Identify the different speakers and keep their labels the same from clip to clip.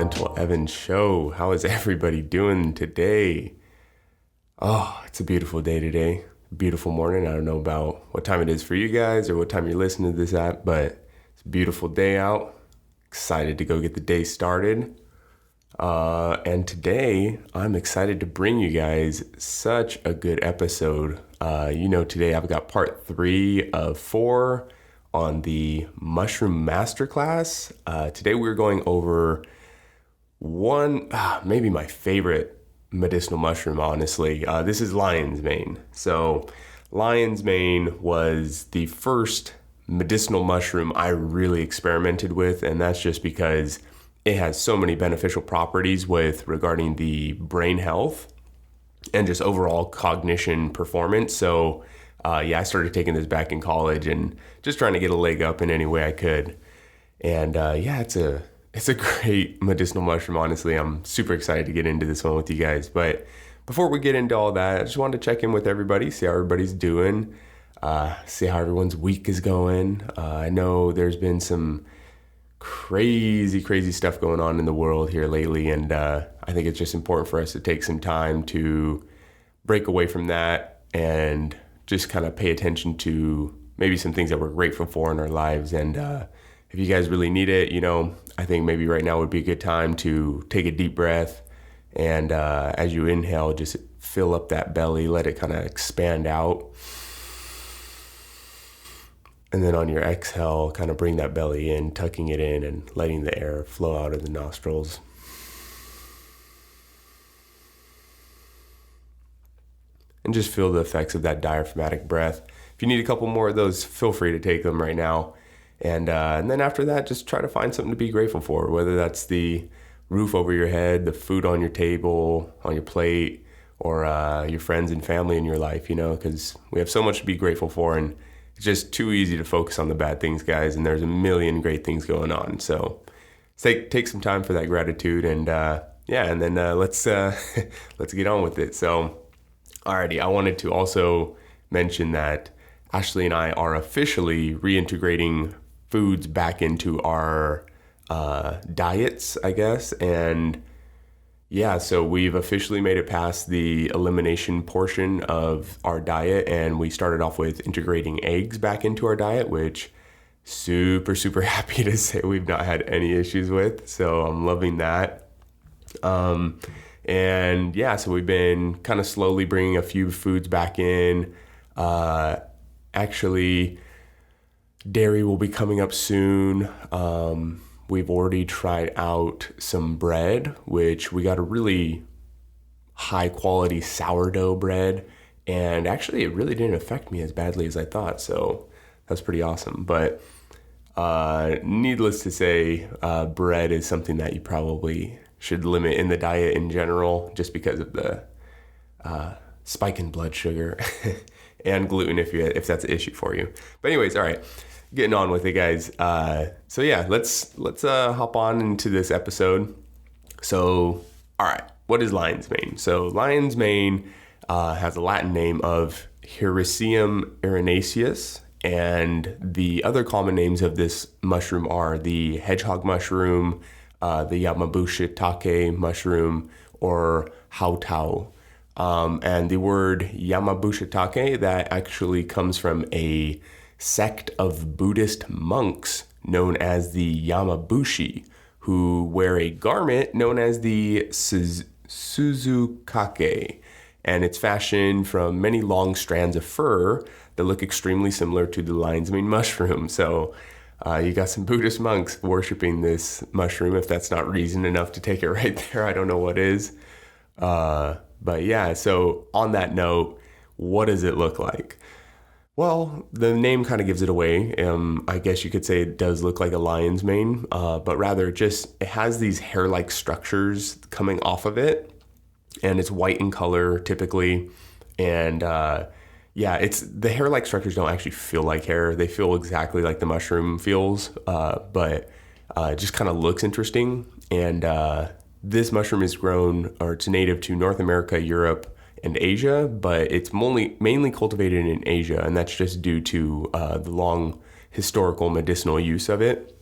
Speaker 1: Mental Evan Show. How is everybody doing today? Oh, it's a beautiful day today. Beautiful morning. I don't know about what time it is for you guys or what time you're listening to this at, but it's a beautiful day out. Excited to go get the day started. And today I'm excited to bring you guys such a good episode. Today I've got part 3 of 4 on the Mushroom Masterclass. Today we're going over maybe my favorite medicinal mushroom, honestly. This is lion's mane. So lion's mane was the first medicinal mushroom I really experimented with, and that's just because it has so many beneficial properties regarding the brain health and just overall cognition performance. So I started taking this back in college and just trying to get a leg up in any way I could. And it's a great medicinal mushroom, honestly. I'm super excited to get into this one with you guys. But before we get into all that, I just wanted to check in with everybody, see how everybody's doing, see how everyone's week is going. I know there's been some crazy stuff going on in the world here lately, and I think it's just important for us to take some time to break away from that and just kind of pay attention to maybe some things that we're grateful for in our lives. And if you guys really need it, I think maybe right now would be a good time to take a deep breath, and as you inhale, just fill up that belly, let it kind of expand out. And then on your exhale, kind of bring that belly in, tucking it in and letting the air flow out of the nostrils. And just feel the effects of that diaphragmatic breath. If you need a couple more of those, feel free to take them right now. And then after that, just try to find something to be grateful for, whether that's the roof over your head, the food on your table, on your plate, or your friends and family in your life, because we have so much to be grateful for, and it's just too easy to focus on the bad things, guys, and there's a million great things going on. So take some time for that gratitude, and then let's get on with it. So, alrighty, I wanted to also mention that Ashley and I are officially reintegrating foods back into our diets, I guess, and so we've officially made it past the elimination portion of our diet, and we started off with integrating eggs back into our diet, which super happy to say we've not had any issues with. So I'm loving that. So we've been kind of slowly bringing a few foods back in. Actually, dairy will be coming up soon. We've already tried out some bread, which we got a really high quality sourdough bread. And actually, it really didn't affect me as badly as I thought. So that's pretty awesome. But needless to say, bread is something that you probably should limit in the diet in general, just because of the spike in blood sugar and gluten if that's an issue for you. But anyways, all right. Getting on with it, guys. Let's hop on into this episode. So, all right, what is lion's mane? So, lion's mane has a Latin name of Hericium erinaceus, and the other common names of this mushroom are the hedgehog mushroom, the Yamabushitake mushroom, or hautau. And the word Yamabushitake, that actually comes from a sect of Buddhist monks known as the Yamabushi, who wear a garment known as the Suzukake, and it's fashioned from many long strands of fur that look extremely similar to the lion's mane mushroom. So you got some Buddhist monks worshiping this mushroom. If that's not reason enough to take it right there, I don't know what is. So on that note, what does it look like? Well, the name kind of gives it away. I guess you could say it does look like a lion's mane, but rather it has these hair-like structures coming off of it, and it's white in color typically. And it's the hair-like structures don't actually feel like hair. They feel exactly like the mushroom feels, but it just kind of looks interesting. And this mushroom is grown, or it's native to North America, Europe, and Asia, but it's mainly cultivated in Asia, and that's just due to the long historical medicinal use of it.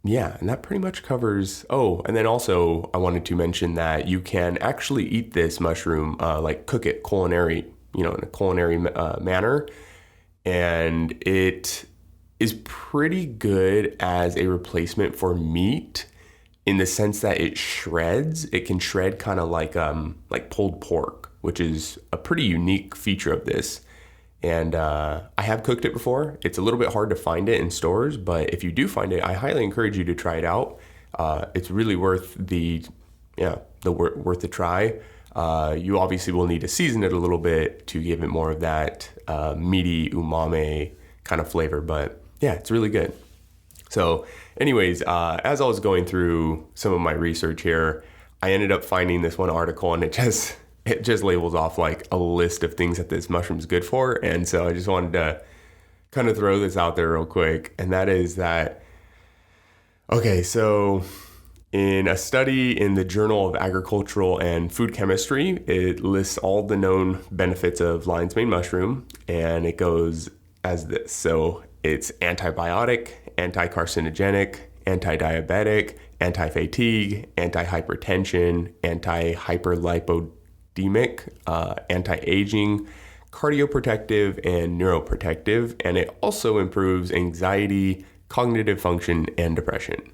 Speaker 1: Yeah, and that pretty much covers. Oh, and then also I wanted to mention that you can actually eat this mushroom, like cook it in a culinary manner, and it is pretty good as a replacement for meat in the sense that it shreds. It can shred kind of like pulled pork, which is a pretty unique feature of this. And I have cooked it before. It's a little bit hard to find it in stores, but if you do find it, I highly encourage you to try it out. It's really worth worth the try. You obviously will need to season it a little bit to give it more of that meaty umami kind of flavor, but yeah, it's really good. So anyways, as I was going through some of my research here, I ended up finding this one article, and it just labels off like a list of things that this mushroom is good for. And so I just wanted to kind of throw this out there real quick. And that is that, okay, so in a study in the Journal of Agricultural and Food Chemistry, it lists all the known benefits of lion's mane mushroom, and it goes as this. So it's antibiotic, anti-carcinogenic, anti-diabetic, anti-fatigue, anti-hypertension, anti-hyperlipidemic, anti-aging, cardioprotective, and neuroprotective, and it also improves anxiety, cognitive function, and depression.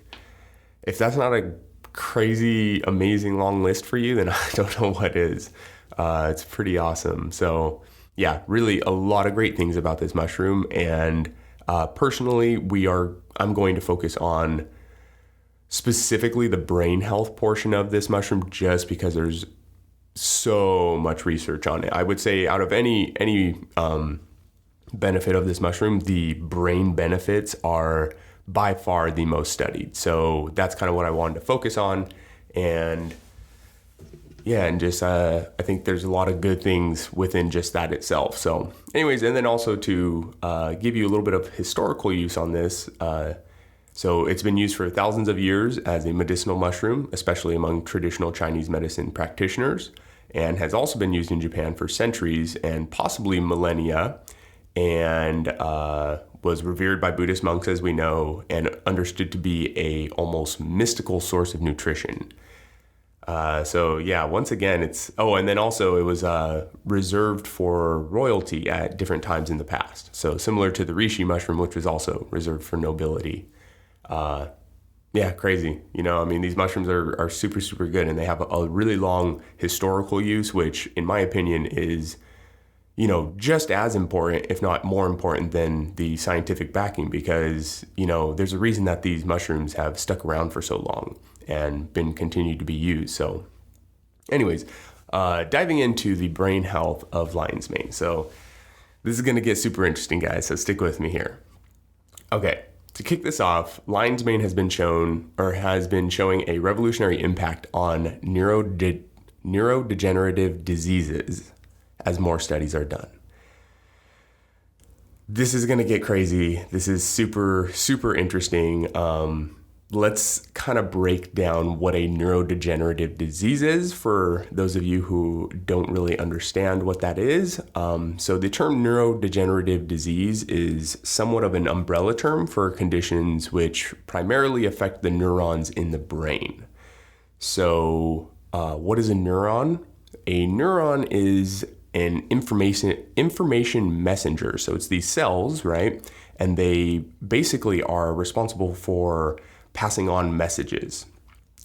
Speaker 1: If that's not a crazy, amazing long list for you, then I don't know what is. It's pretty awesome. So yeah, really a lot of great things about this mushroom, and personally, I'm going to focus on specifically the brain health portion of this mushroom, just because there's so much research on it. I would say out of any benefit of this mushroom, the brain benefits are by far the most studied. So that's kind of what I wanted to focus on. And yeah, and just I think there's a lot of good things within just that itself. So anyways, and then also to give you a little bit of historical use on this. So it's been used for thousands of years as a medicinal mushroom, especially among traditional Chinese medicine practitioners, and has also been used in Japan for centuries and possibly millennia, and was revered by Buddhist monks, as we know, and understood to be a almost mystical source of nutrition. So yeah, once again, and then also it was reserved for royalty at different times in the past. So similar to the reishi mushroom, which was also reserved for nobility. Yeah, crazy. These mushrooms are super, super good, and they have a really long historical use, which in my opinion is, just as important, if not more important than the scientific backing, because, there's a reason that these mushrooms have stuck around for so long and been continued to be used. So anyways, diving into the brain health of lion's mane. So this is going to get super interesting, guys, so stick with me here. Okay. To kick this off, lion's mane has been showing a revolutionary impact on neurodegenerative diseases as more studies are done. This is going to get crazy. This is super, super interesting. Let's kind of break down what a neurodegenerative disease is for those of you who don't really understand what that is. So the term neurodegenerative disease is somewhat of an umbrella term for conditions which primarily affect the neurons in the brain. So what is a neuron? A neuron is an information messenger. So it's these cells, right? And they basically are responsible for passing on messages.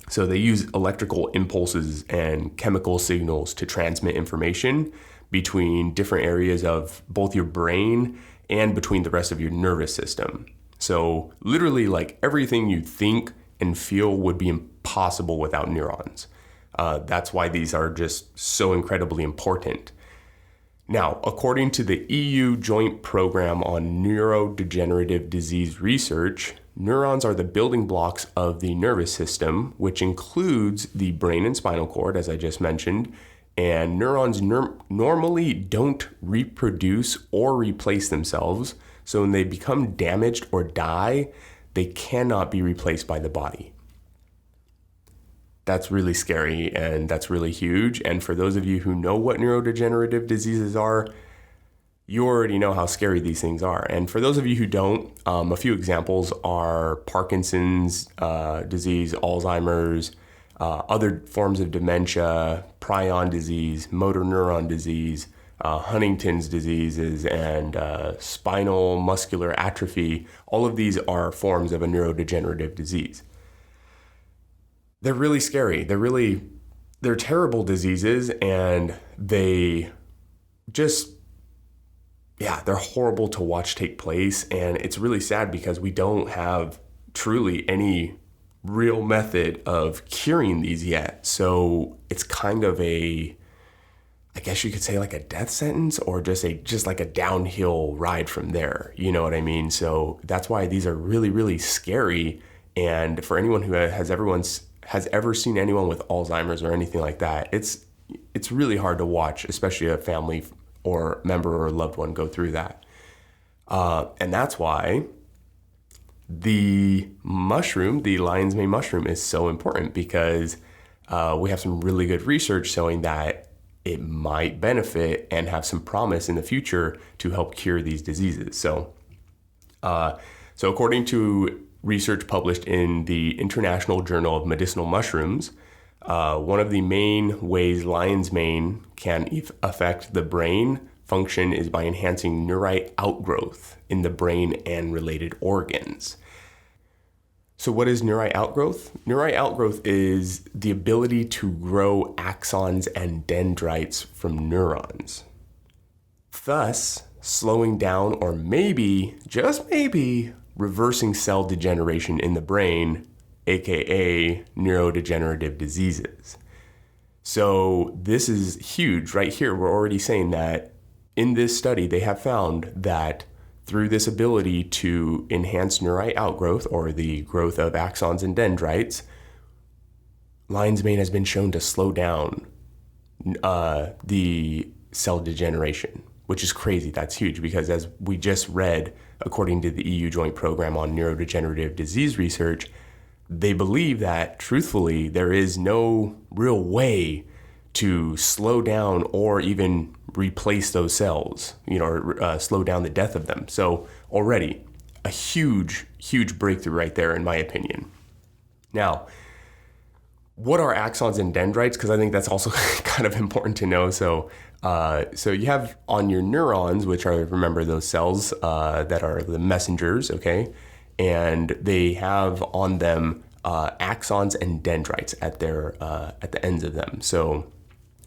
Speaker 1: So they use electrical impulses and chemical signals to transmit information between different areas of both your brain and between the rest of your nervous system. So literally, like, everything you think and feel would be impossible without neurons. That's why these are just so incredibly important. Now, according to the EU Joint Program on Neurodegenerative Disease Research, neurons are the building blocks of the nervous system, which includes the brain and spinal cord, as I just mentioned. And neurons normally don't reproduce or replace themselves. So when they become damaged or die, they cannot be replaced by the body. That's really scary, and that's really huge. And for those of you who know what neurodegenerative diseases are, you already know how scary these things are. And for those of you who don't, a few examples are Parkinson's disease, Alzheimer's, other forms of dementia, prion disease, motor neuron disease, Huntington's diseases, and spinal muscular atrophy. All of these are forms of a neurodegenerative disease. They're really scary. They're terrible diseases, and they're horrible to watch take place. And it's really sad because we don't have truly any real method of curing these yet. So it's kind of I guess you could say like a death sentence, or just like a downhill ride from there. You know what I mean? So that's why these are really, really scary. And for anyone who has ever seen anyone with Alzheimer's or anything like that, it's really hard to watch, especially a family or member or loved one go through that. And that's why the lion's mane mushroom, is so important, because we have some really good research showing that it might benefit and have some promise in the future to help cure these diseases. So according to research published in the International Journal of Medicinal Mushrooms, one of the main ways lion's mane can affect the brain function is by enhancing neurite outgrowth in the brain and related organs. So what is neurite outgrowth? Neurite outgrowth is the ability to grow axons and dendrites from neurons, thus slowing down, or maybe, just maybe, reversing cell degeneration in the brain, aka neurodegenerative diseases. So this is huge right here. We're already saying that in this study, they have found that through this ability to enhance neurite outgrowth, or the growth of axons and dendrites, lion's mane has been shown to slow down the cell degeneration, which is crazy. That's huge, because as we just read, according to the EU Joint Program on Neurodegenerative Disease Research, they believe that, truthfully, there is no real way to slow down or even replace those cells, or slow down the death of them. So already a huge, huge breakthrough right there, in my opinion. Now, what are axons and dendrites? Because I think that's also kind of important to know. So you have on your neurons, which are, remember, those cells that are the messengers, okay? And they have on them axons and dendrites at the ends of them. So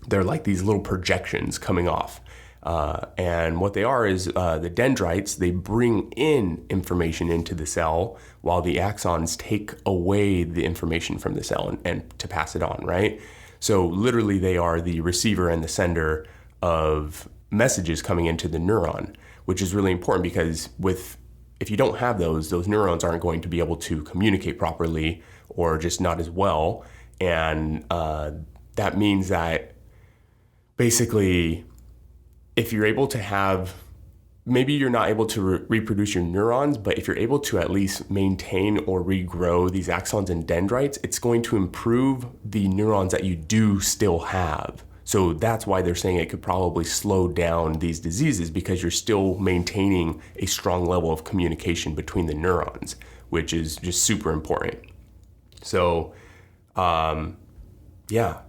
Speaker 1: they're like these little projections coming off. And what they are is the dendrites, they bring in information into the cell, while the axons take away the information from the cell and to pass it on, right? So literally they are the receiver and the sender of messages coming into the neuron, which is really important, because if you don't have those neurons aren't going to be able to communicate properly, or just not as well. And that means that basically, if you're able to have, maybe you're not able to reproduce your neurons, but if you're able to at least maintain or regrow these axons and dendrites, it's going to improve the neurons that you do still have. So that's why they're saying it could probably slow down these diseases, because you're still maintaining a strong level of communication between the neurons, which is just super important. So,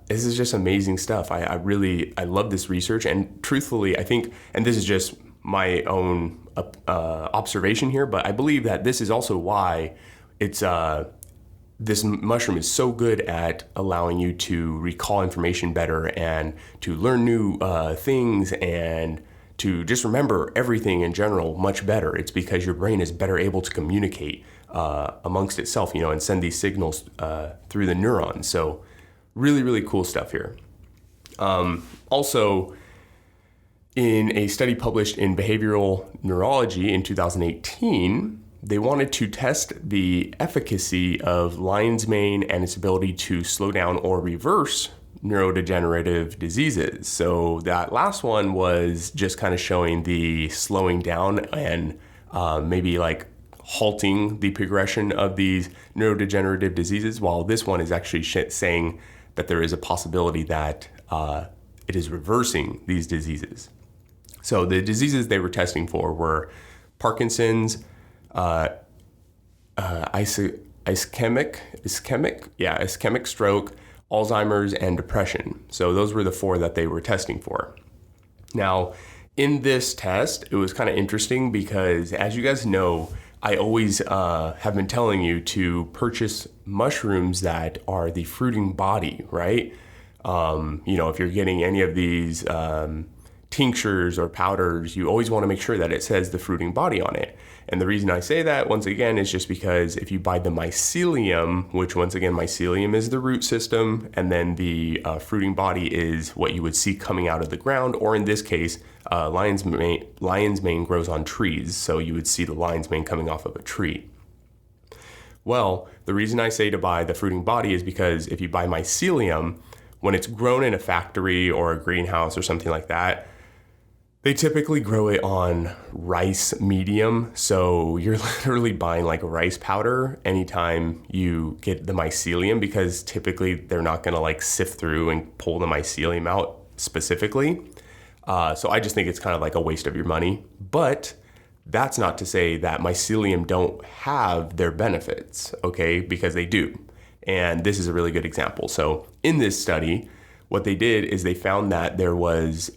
Speaker 1: this is just amazing stuff. I love this research, and truthfully, I think, and this is just my own observation here, but I believe that this is also why this mushroom is so good at allowing you to recall information better, and to learn new things, and to just remember everything in general much better. It's because your brain is better able to communicate amongst itself, and send these signals through the neurons. So really, really cool stuff here. Also, in a study published in Behavioral Neurology in 2018, they wanted to test the efficacy of lion's mane and its ability to slow down or reverse neurodegenerative diseases. So that last one was just kind of showing the slowing down and maybe like halting the progression of these neurodegenerative diseases, while this one is actually saying that there is a possibility that it is reversing these diseases. So the diseases they were testing for were Parkinson's, ischemic stroke, Alzheimer's, and depression. So those were the 4 that they were testing for. Now, in this test, it was kind of interesting because, as you guys know, I always have been telling you to purchase mushrooms that are the fruiting body, right? If you're getting any of these tinctures or powders, you always want to make sure that it says the fruiting body on it. And the reason I say that, once again, is just because if you buy the mycelium, which once again, mycelium is the root system, and then the fruiting body is what you would see coming out of the ground, or in this case, lion's mane grows on trees, so you would see the lion's mane coming off of a tree. Well, the reason I say to buy the fruiting body is because if you buy mycelium, when it's grown in a factory or a greenhouse or something like that, they typically grow it on rice medium. So you're literally buying like rice powder anytime you get the mycelium, because typically they're not going to like sift through and pull the mycelium out specifically. So I just think it's kind of like a waste of your money. But that's not to say that mycelium don't have their benefits, okay? Because they do. And this is a really good example. So in this study, what they did is they found that there was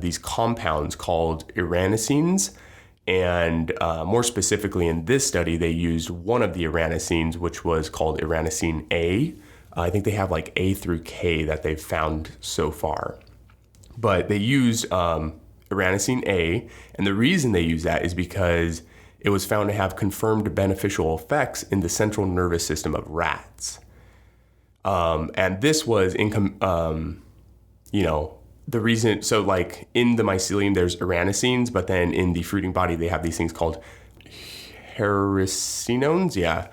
Speaker 1: these compounds called iranacines. And more specifically in this study, they used one of the iranacines, which was called iranacine A. I think they have like A through K that they've found so far. But they used iranacine A, and the reason they use that is because it was found to have confirmed beneficial effects in the central nervous system of rats. And this was the reason. So like in the mycelium, there's iranacines, but then in the fruiting body, they have these things called hericenones. Yeah.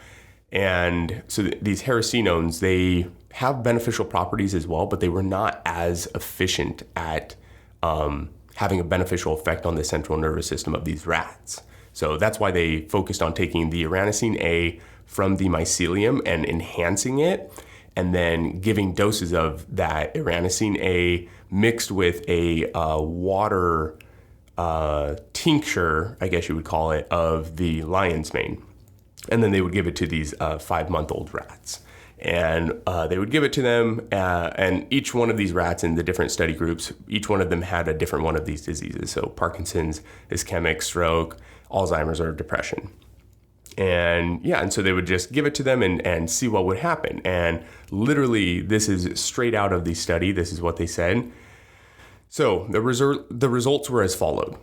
Speaker 1: And so these hericenones, they have beneficial properties as well, but they were not as efficient at having a beneficial effect on the central nervous system of these rats. So that's why they focused on taking the iranacine A from the mycelium and enhancing it, and then giving doses of that iranacine A mixed with a water tincture, I guess you would call it, of the lion's mane. And then they would give it to these 5-month-old rats. And they would give it to them, and each one of these rats in the different study groups, each one of them had a different one of these diseases. So Parkinson's, ischemic stroke, Alzheimer's, or depression. And so they would just give it to them and see what would happen. And literally, this is straight out of the study. This is what they said. So the results were as followed.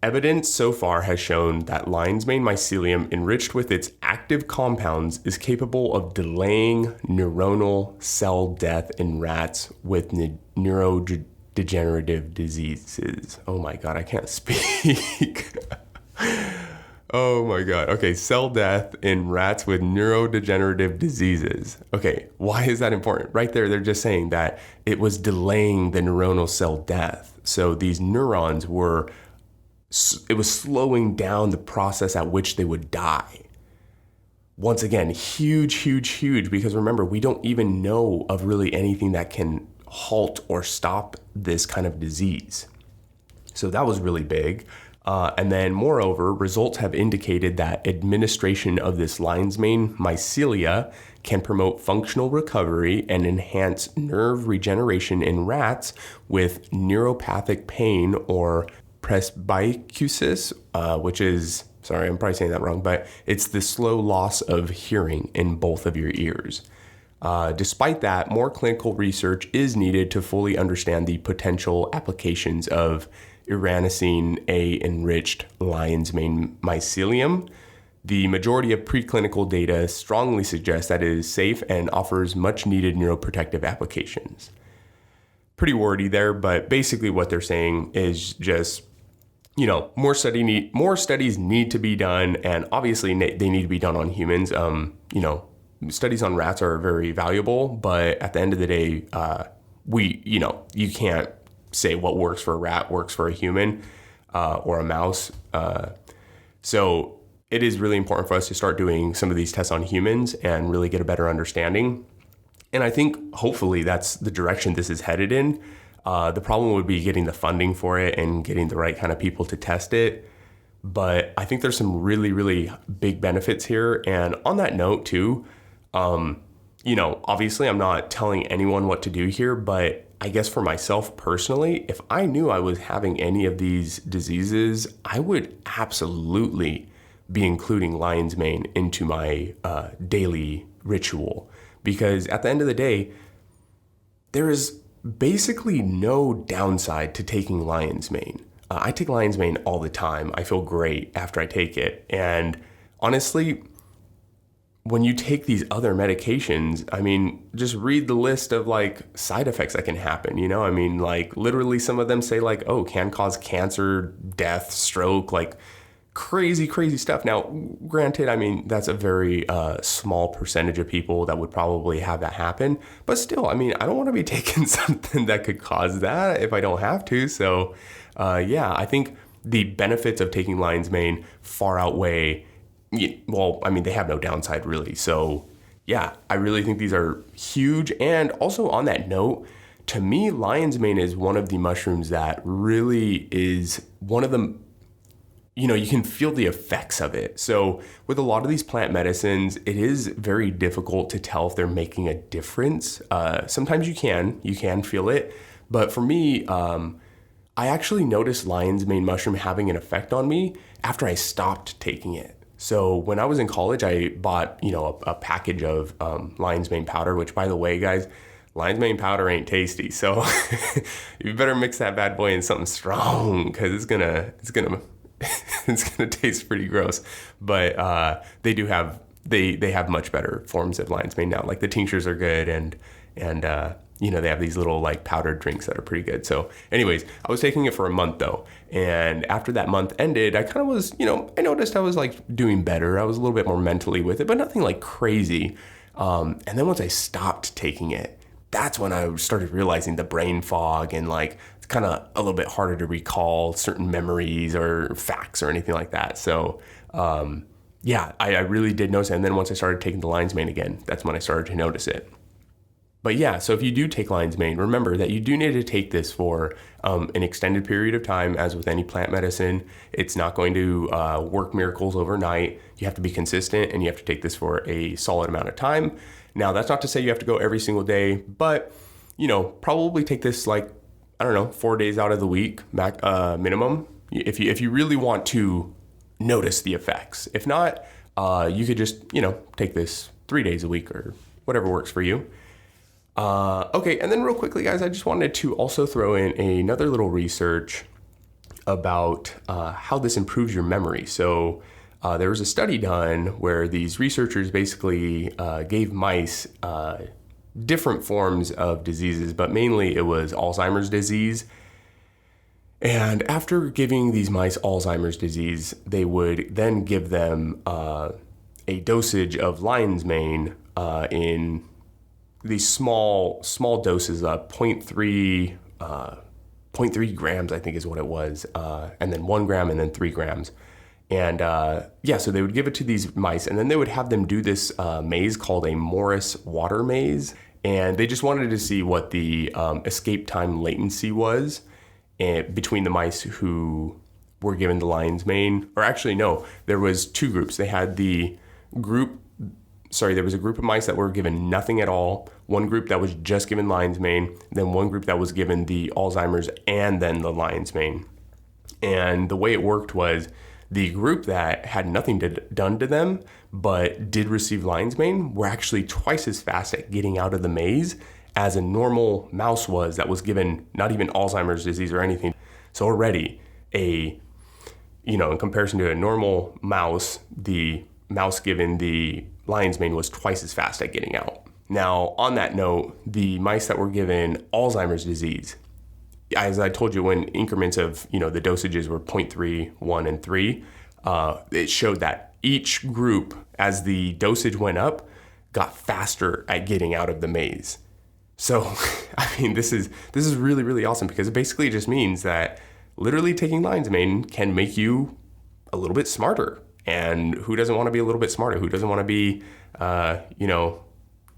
Speaker 1: Evidence so far has shown that lion's mane mycelium enriched with its active compounds is capable of delaying neuronal cell death in rats with neurodegenerative diseases. Oh my God, I can't speak. Oh my God. Okay, cell death in rats with neurodegenerative diseases. Okay, why is that important? Right there, they're just saying that it was delaying the neuronal cell death. So these neurons it was slowing down the process at which they would die. Once again, huge, because remember, we don't even know of really anything that can halt or stop this kind of disease. So that was really big. And then moreover, results have indicated that administration of this lion's mane mycelia can promote functional recovery and enhance nerve regeneration in rats with neuropathic pain or presbycusis, which is, sorry, I'm probably saying that wrong, but it's the slow loss of hearing in both of your ears. Despite that, more clinical research is needed to fully understand the potential applications of iranacine A enriched lion's mane mycelium. The majority of preclinical data strongly suggests that it is safe and offers much needed neuroprotective applications. Pretty wordy there, but basically what they're saying is just, more studies need to be done, and obviously they need to be done on humans. Studies on rats are very valuable, but at the end of the day, you can't say what works for a rat works for a human or a mouse. So it is really important for us to start doing some of these tests on humans and really get a better understanding. And I think hopefully that's the direction this is headed in. The problem would be getting the funding for it and getting the right kind of people to test it. But I think there's some really, really big benefits here. And on that note too, obviously I'm not telling anyone what to do here, but I guess for myself personally, if I knew I was having any of these diseases, I would absolutely be including lion's mane into my daily ritual. Because at the end of the day, there is basically no downside to taking lion's mane. I take lion's mane all the time. I feel great after I take it. And honestly, when you take these other medications, I mean, just read the list of like side effects that can happen. I mean, like literally some of them say like, oh, can cause cancer, death, stroke, like crazy, crazy stuff. Now, granted, I mean, that's a very small percentage of people that would probably have that happen. But still, I mean, I don't want to be taking something that could cause that if I don't have to. So, I think the benefits of taking lion's mane far outweigh, well, I mean, they have no downside really. So, yeah, I really think these are huge. And also on that note, to me, lion's mane is one of the mushrooms that really is one of the you can feel the effects of it. So with a lot of these plant medicines, it is very difficult to tell if they're making a difference. Sometimes you can feel it. But for me, I actually noticed lion's mane mushroom having an effect on me after I stopped taking it. So when I was in college, I bought, a package of lion's mane powder, which by the way, guys, lion's mane powder ain't tasty. So you better mix that bad boy in something strong because it's gonna it's gonna taste pretty gross, but they do have they have much better forms of lion's mane now. Like the tinctures are good, and they have these little like powdered drinks that are pretty good. So, anyways, I was taking it for a month though, and after that month ended, I kind of was I noticed I was like doing better. I was a little bit more mentally with it, but nothing like crazy. And then once I stopped taking it, that's when I started realizing the brain fog and like it's kind of a little bit harder to recall certain memories or facts or anything like that. So, I really did notice it. And then once I started taking the lion's mane again, that's when I started to notice it. But yeah, so if you do take lion's mane, remember that you do need to take this for an extended period of time. As with any plant medicine, it's not going to work miracles overnight. You have to be consistent and you have to take this for a solid amount of time. Now, that's not to say you have to go every single day, but, probably take this 4 days out of the week minimum if you really want to notice the effects. If not, you could just, take this 3 days a week or whatever works for you. Okay, and then real quickly, guys, I just wanted to also throw in another little research about how this improves your memory. So there was a study done where these researchers basically gave mice different forms of diseases, but mainly it was Alzheimer's disease. And after giving these mice Alzheimer's disease, they would then give them a dosage of lion's mane in these small doses, 0.3 grams, I think is what it was, and then 1 gram and then 3 grams. And so they would give it to these mice, and then they would have them do this maze called a Morris water maze. And they just wanted to see what the escape time latency was between the mice who were given the lion's mane. Or actually, no, there was two groups. They had there was a group of mice that were given nothing at all, one group that was just given lion's mane, then one group that was given the Alzheimer's and then the lion's mane. And the way it worked was the group that had nothing done to them but did receive lion's mane were actually twice as fast at getting out of the maze as a normal mouse was that was given not even Alzheimer's disease or anything. So already in comparison to a normal mouse, the mouse given the lion's mane was twice as fast at getting out. Now, on that note, the mice that were given Alzheimer's disease, as I told you, when increments of, the dosages were 0.3, 1, and 3, it showed that each group, as the dosage went up, got faster at getting out of the maze. So, I mean, this is really, really awesome because it basically just means that literally taking lion's mane can make you a little bit smarter. And who doesn't want to be a little bit smarter? Who doesn't want to be,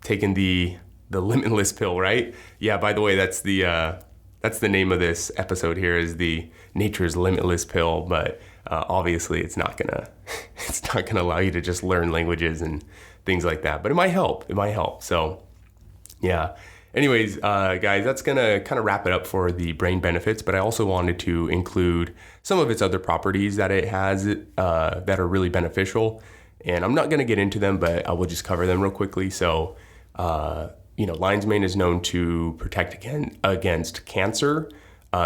Speaker 1: taking the Limitless Pill, right? Yeah, by the way, that's the that's the name of this episode here, is the Nature's Limitless Pill. But obviously, it's not gonna allow you to just learn languages and things like that. But it might help. It might help. So yeah. Anyways, guys, that's going to kind of wrap it up for the brain benefits, but I also wanted to include some of its other properties that it has that are really beneficial. And I'm not going to get into them, but I will just cover them real quickly. So, lion's mane is known to protect against cancer,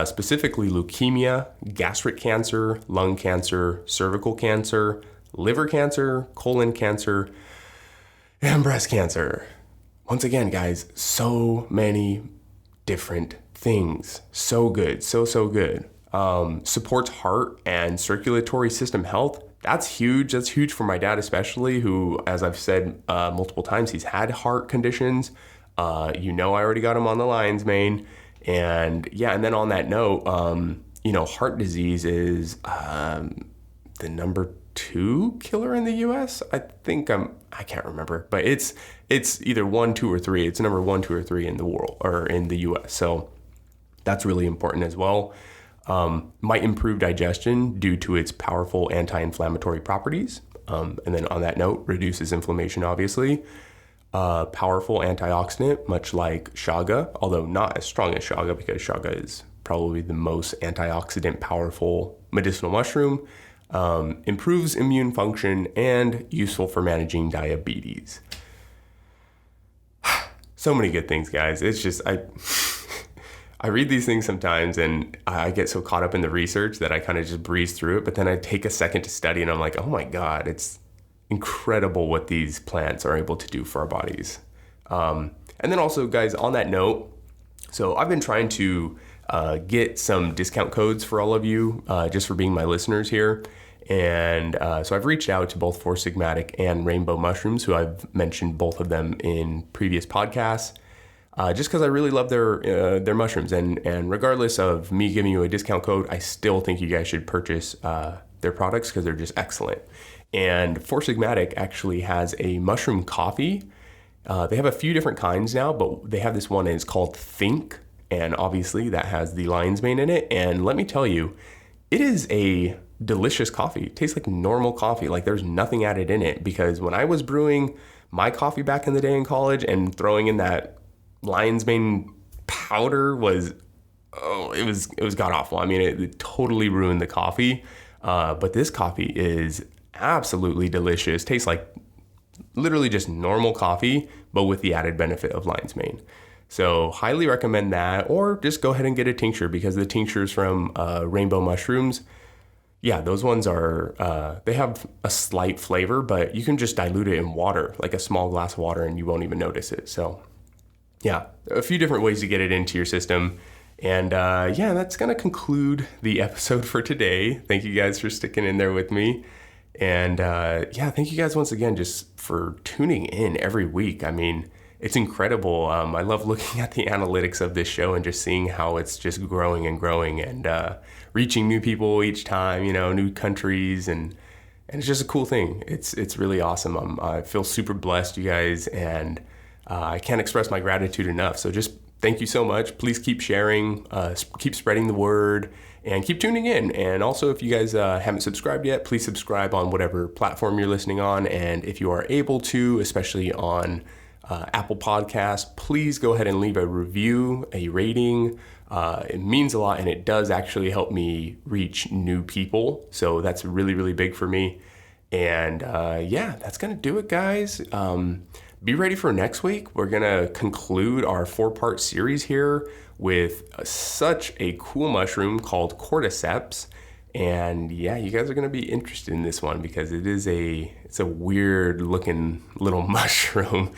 Speaker 1: specifically leukemia, gastric cancer, lung cancer, cervical cancer, liver cancer, colon cancer, and breast cancer. Once again, guys, so many different things. So good. So good. Supports heart and circulatory system health. That's huge. That's huge for my dad, especially, who, as I've said multiple times, he's had heart conditions. I already got him on the lion's mane. And then on that note, heart disease is the number 2 killer in the US. I can't remember, but it's either 1, 2, or 3. It's number 1, 2, or 3 in the world or in the US. So that's really important as well. Might improve digestion due to its powerful anti-inflammatory properties. And then on that note, reduces inflammation, obviously. Powerful antioxidant, much like chaga, although not as strong as chaga, because chaga is probably the most antioxidant powerful medicinal mushroom. Improves immune function and useful for managing diabetes. So many good things, guys. It's just, I read these things sometimes and I get so caught up in the research that I kind of just breeze through it, but then I take a second to study and I'm like, oh my God, it's incredible what these plants are able to do for our bodies. And then also, guys, on that note, so I've been trying to get some discount codes for all of you, just for being my listeners here. And so I've reached out to both Four Sigmatic and Rainbow Mushrooms, who I've mentioned both of them in previous podcasts, just because I really love their mushrooms. And regardless of me giving you a discount code, I still think you guys should purchase their products because they're just excellent. And Four Sigmatic actually has a mushroom coffee. They have a few different kinds now, but they have this one, and it's called Think. And obviously that has the lion's mane in it. And let me tell you, it is a delicious coffee. It tastes like normal coffee. Like there's nothing added in it, because when I was brewing my coffee back in the day in college and throwing in that lion's mane powder it was god awful. I mean, it totally ruined the coffee. But this coffee is absolutely delicious. Tastes like literally just normal coffee, but with the added benefit of lion's mane. So highly recommend that, or just go ahead and get a tincture, because the tinctures from Rainbow Mushrooms, those ones are, they have a slight flavor, but you can just dilute it in water, like a small glass of water, and you won't even notice it. So a few different ways to get it into your system. And that's going to conclude the episode for today. Thank you guys for sticking in there with me. And thank you guys once again just for tuning in every week. I mean, it's incredible. I love looking at the analytics of this show and just seeing how it's just growing and growing and reaching new people each time, new countries. And it's just a cool thing. It's really awesome. I feel super blessed, you guys, and I can't express my gratitude enough. So just thank you so much. Please keep sharing, keep spreading the word, and keep tuning in. And also, if you guys haven't subscribed yet, please subscribe on whatever platform you're listening on. And if you are able to, especially on Apple Podcasts, please go ahead and leave a review, a rating. It means a lot, and it does actually help me reach new people. So that's really, really big for me. And that's going to do it, guys. Be ready for next week. We're going to conclude our 4-part series here with such a cool mushroom called cordyceps. And you guys are going to be interested in this one, because it's a weird looking little mushroom,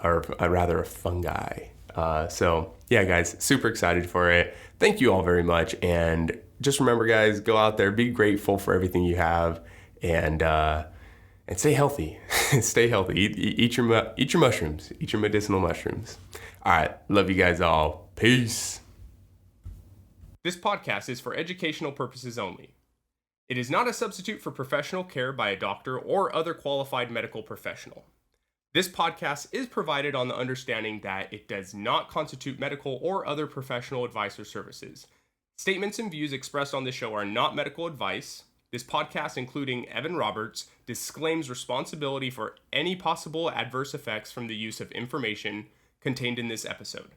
Speaker 1: or rather a fungi. Guys, super excited for it. Thank you all very much. And just remember, guys, go out there, be grateful for everything you have, and stay healthy. Stay healthy. Eat your mushrooms. Eat your medicinal mushrooms. All right. Love you guys all. Peace. This podcast is for educational purposes only. It is not a substitute for professional care by a doctor or other qualified medical professional. This podcast is provided on the understanding that it does not constitute medical or other professional advice or services. Statements and views expressed on this show are not medical advice. This podcast, including Evan Roberts, disclaims responsibility for any possible adverse effects from the use of information contained in this episode.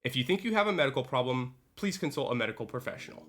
Speaker 1: If you think you have a medical problem, please consult a medical professional.